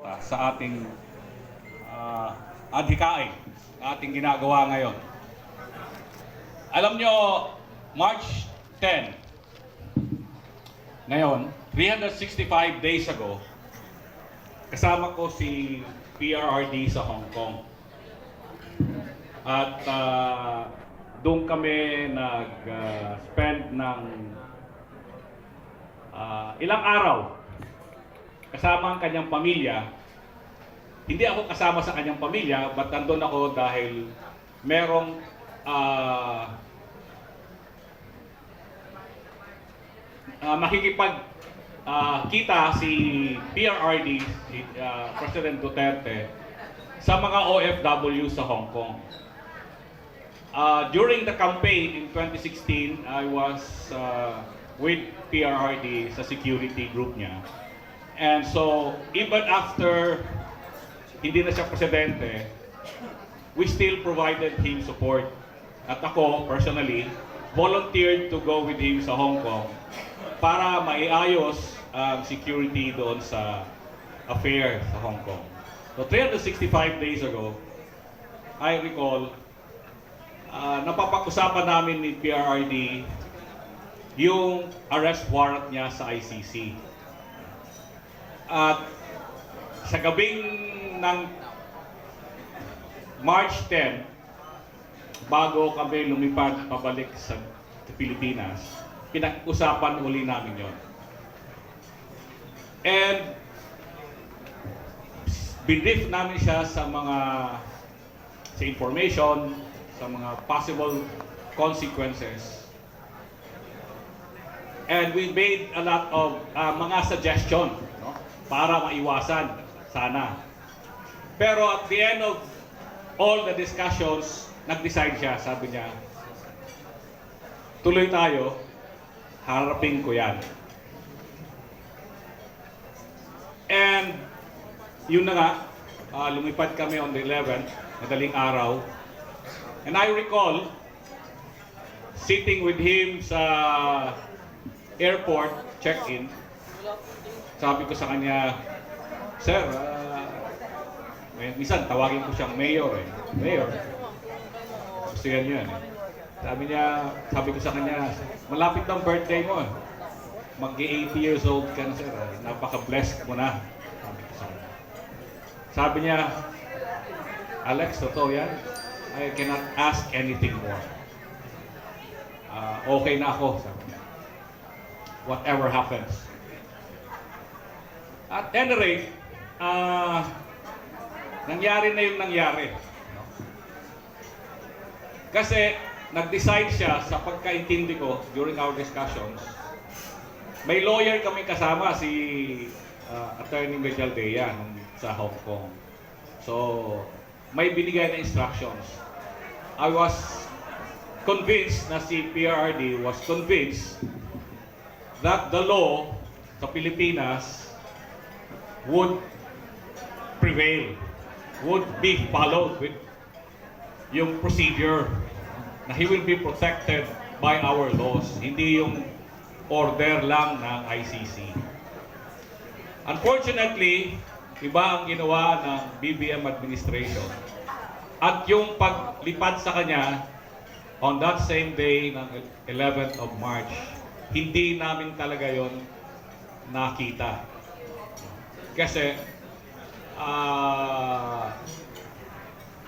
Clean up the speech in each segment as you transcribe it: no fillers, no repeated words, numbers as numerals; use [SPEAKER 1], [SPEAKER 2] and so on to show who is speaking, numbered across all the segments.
[SPEAKER 1] sa ating adhikain, ating ginagawa ngayon. Alam nyo, March 10, ngayon, 365 days ago, kasama ko si PRRD sa Hong Kong. At doon kami nag-spend ng ilang araw kasama ang kanyang pamilya. Hindi ako kasama sa kanyang pamilya, but nandun ako dahil merong kita si PRRD, si President Duterte, sa mga OFW sa Hong Kong. During the campaign in 2016, I was with PRRD sa security group niya. And so, even after hindi na siya presidente, we still provided him support. At ako, personally, volunteered to go with him sa Hong Kong para maiayos ang security doon sa affair sa Hong Kong. So 365 days ago, I recall, napapag-usapan namin ni PRRD yung arrest warrant niya sa ICC. At sa gabing ng March 10, bago kami lumipad pabalik sa Pilipinas, pinag-usapan uli namin yon. And binrief namin siya sa information, sa mga possible consequences. And we made a lot of mga suggestion, no? Para maiwasan sana. Pero at the end of all the discussions, nag-decide siya, sabi niya, tuloy tayo, harapin ko yan. And yun na nga, lumipad kami on the 11th, madaling araw. And I recall sitting with him sa airport, check-in. Sabi ko sa kanya, Sir, minsan tawagin ko siyang mayor eh. Mayor. Gusto yan yun eh. Sabi ko sa kanya, malapit ng birthday mo eh. Mag-80 years old ka na, sir. Napaka-blessed mo na. Sabi ko sa kanya. Sabi niya, Alex, totoo yan. I cannot ask anything more. Okay na ako, sabi niya. Whatever happens. At any rate, nangyari na yung nangyari. Kasi nag-decide siya sa pagkaintindi ko during our discussions. May lawyer kami kasama, si Attorney Mejaldea sa Hong Kong. So, may binigay na instructions. I was convinced na si PRRD was convinced that the law sa Pilipinas would prevail, would be followed with yung procedure, na he will be protected by our laws, hindi yung order lang ng ICC. Unfortunately, iba ang ginawa ng BBM administration. At yung paglipad sa kanya on that same day ng 11th of March, hindi namin talaga yon nakita. Kasi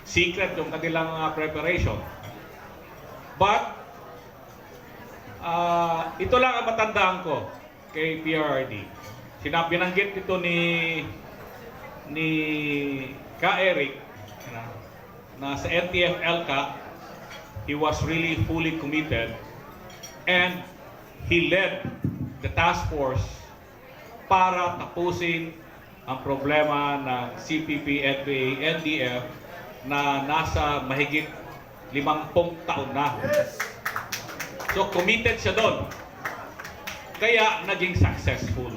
[SPEAKER 1] secret yung kanilang preparation. But ito lang ang matandaan ko kay PRRD. Binanggit ito ni Ka Eric na sa NTF-ELCA, he was really fully committed and he led the task force para tapusin ang problema ng CPP, NPA, NDF na nasa mahigit 50 taon na. So committed siya doon. Kaya naging successful.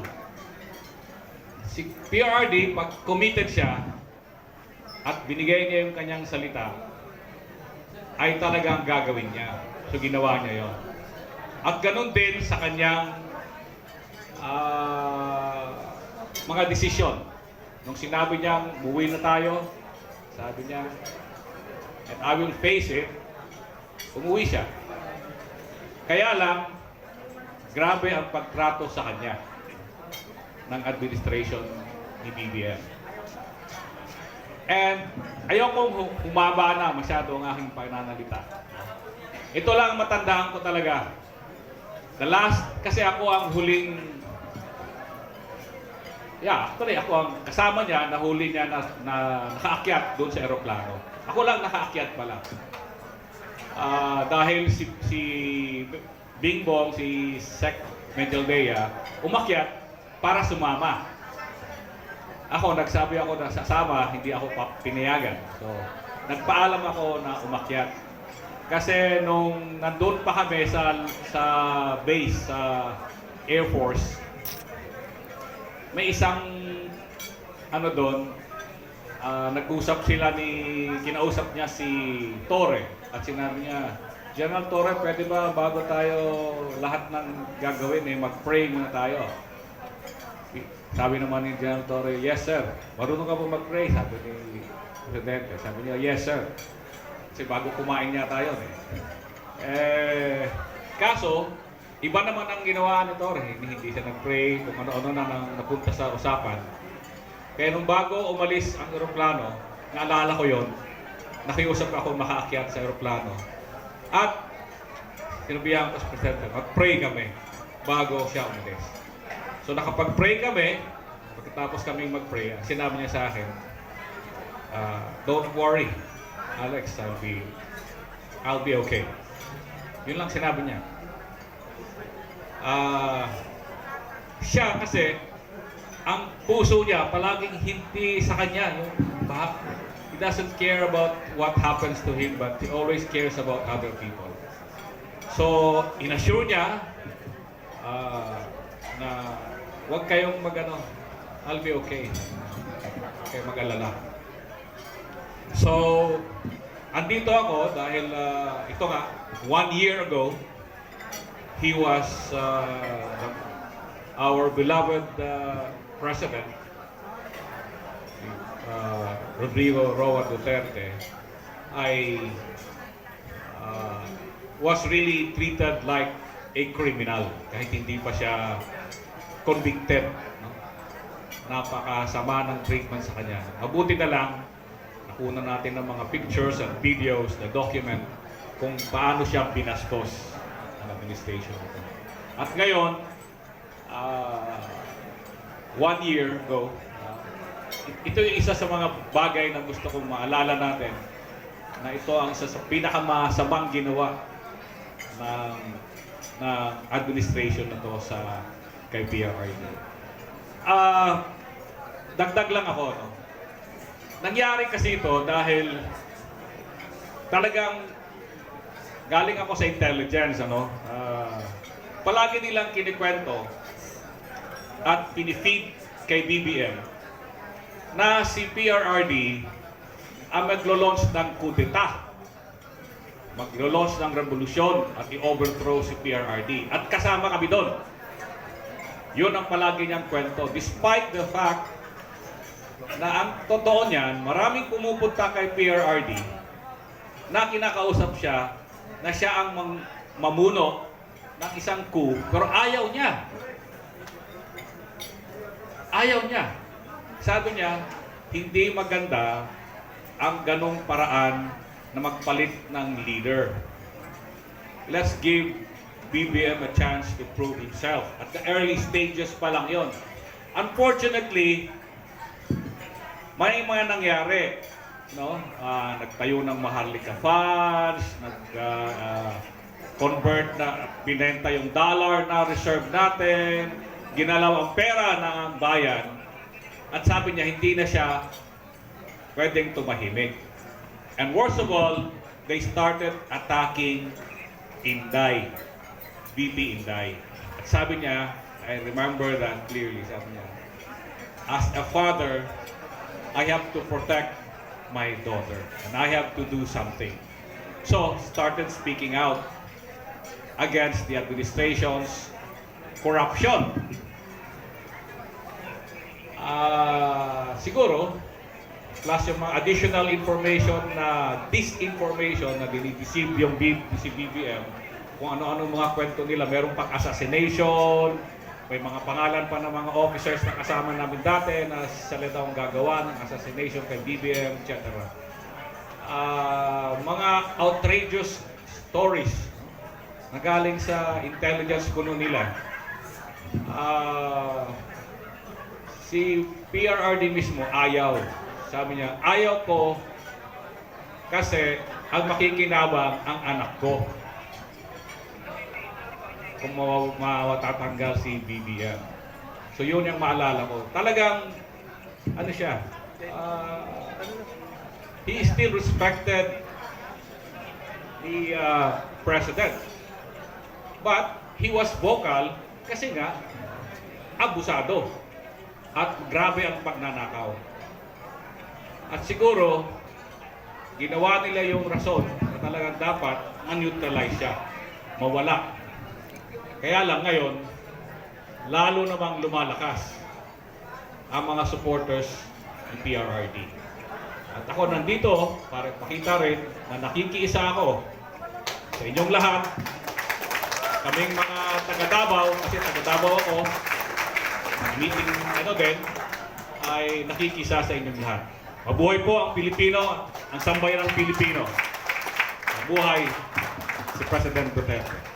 [SPEAKER 1] Si PRRD, pag committed siya at binigay niya yung kanyang salita, ay talagang gagawin niya. So ginawa niya yon. At ganun din sa kanyang mga desisyon Nung sinabi niyang, umuwi na tayo, sabi niya, and I will face it, umuwi siya. Kaya lang, grabe ang pagtrato sa kanya ng administration ni BBM. And ayokong humaba na masyado ang aking pananalita. Ito lang matandaan ko talaga. The last, kasi ako ang huling, actually ako ang kasama niya, nahuli niya na nakaakyat doon sa eroplano. Ako lang nakaakyat pala. Dahil si Bingbong, si Sec Mendeldea, umakyat para sumama. Ako, nagsabi ako na sasama, hindi ako pinayagan. So, nagpaalam ako na umakyat. Kasi nung nandun pa kami sa base, sa Air Force, may isang, doon, nag-usap sila kinausap niya si Torre. At sinabi niya, General Torre, pwede ba bago tayo lahat ng gagawin, mag-pray muna tayo? Sabi naman ni General Torre, yes sir. Marunong ka po mag-pray? Sabi ni Presidente. Sabi niya, yes sir. Kasi bago kumain niya tayo. Kaso, iba naman ang ginawa ni Torre. Hindi siya nag-pray kung ano-ano na napunta sa usapan. Kaya nung bago umalis ang eroplano, naalala ko yon, nakiusap ako makaakyat sa eroplano. At sinabihan ko sa Presidente, mag-pray kami bago siya umalis. So nakapag-pray kami, pagkatapos kaming mag-pray, sinabi niya sa akin, don't worry, Alex, I'll be okay. Yun lang sinabi niya. Siya kasi, ang puso niya palaging hindi sa kanya. He doesn't care about what happens to him, but he always cares about other people. So, inassure niya na huwag kayong I'll be okay. Huwag kayong mag-alala. So, andito ako dahil ito nga, 1 year ago, he was our beloved President, Rodrigo Roa Duterte, was really treated like a criminal kahit hindi pa siya convicted. No? Napakasama ng treatment sa kanya. Mabuti na lang, nakuna natin ng mga pictures and videos na document kung paano siya binastos ng administration. At ngayon, 1 year ago, ito yung isa sa mga bagay na gusto kong maalala natin na ito ang isa sa pinakamasamang ginawa ng administration na to kay PRRD. Dagdag lang ako. No? Nangyari kasi ito dahil talagang galing ako sa intelligence. Palagi nilang kinikwento at pinifeed kay BBM na si PRRD ang maglo-launch ng kudeta, maglo-launch ng revolusyon at i-overthrow si PRRD. At kasama kami doon. Yun ang palagi niyang kwento. Despite the fact na ang totoo niyan, maraming pumupunta kay PRRD na kinakausap siya na siya ang mamuno ng isang coup, pero ayaw niya. Ayaw niya. Sabi niya, hindi maganda ang ganong paraan na magpalit ng leader. Let's give BBM a chance to prove himself. At the early stages pa lang yon. Unfortunately, may mga nangyari. No? Nagtayo ng Maharlika Funds, convert na, binenta yung dollar na reserve natin, ginalaw ang pera ng bayan, at sabi niya hindi na siya pwedeng tumahimik. And worst of all, they started attacking Inday, VP Inday. At sabi niya, I remember that clearly, sabi niya, as a father, I have to protect my daughter and I have to do something. So, started speaking out against the administration's corruption. Siguro, plus yung mga additional information na disinformation na dinideceive yung si BBM, kung ano-ano mga kwento nila, meron pang assassination, may mga pangalan pa ng mga officers na kasama namin dati na sila daw ang gagawa ng assassination kay BBM, etc. Mga outrageous stories na galing sa intelligence kuno nila. Si PRRD mismo ayaw. Sabi niya, ayaw ko kasi ang makikinabang ang anak ko kung matatanggal si BBM. So yun yung maalala ko. Talagang, ano siya, he is still respected the president. But he was vocal kasi nga, abusado at grabe ang pagnanakaw. At siguro, ginawa nila yung rason na talagang dapat ma-neutralize siya, mawala. Kaya lang ngayon, lalo namang lumalakas ang mga supporters ng PRRD. At ako nandito para pakita rin na nakikiisa ako sa inyong lahat. Kaming mga taga-Davao, kasi taga-Davao ako, meeting din, ay nakikisa sa inyong lahat. Mabuhay po ang Pilipino, ang sambayan ng Pilipino. Mabuhay si President Duterte.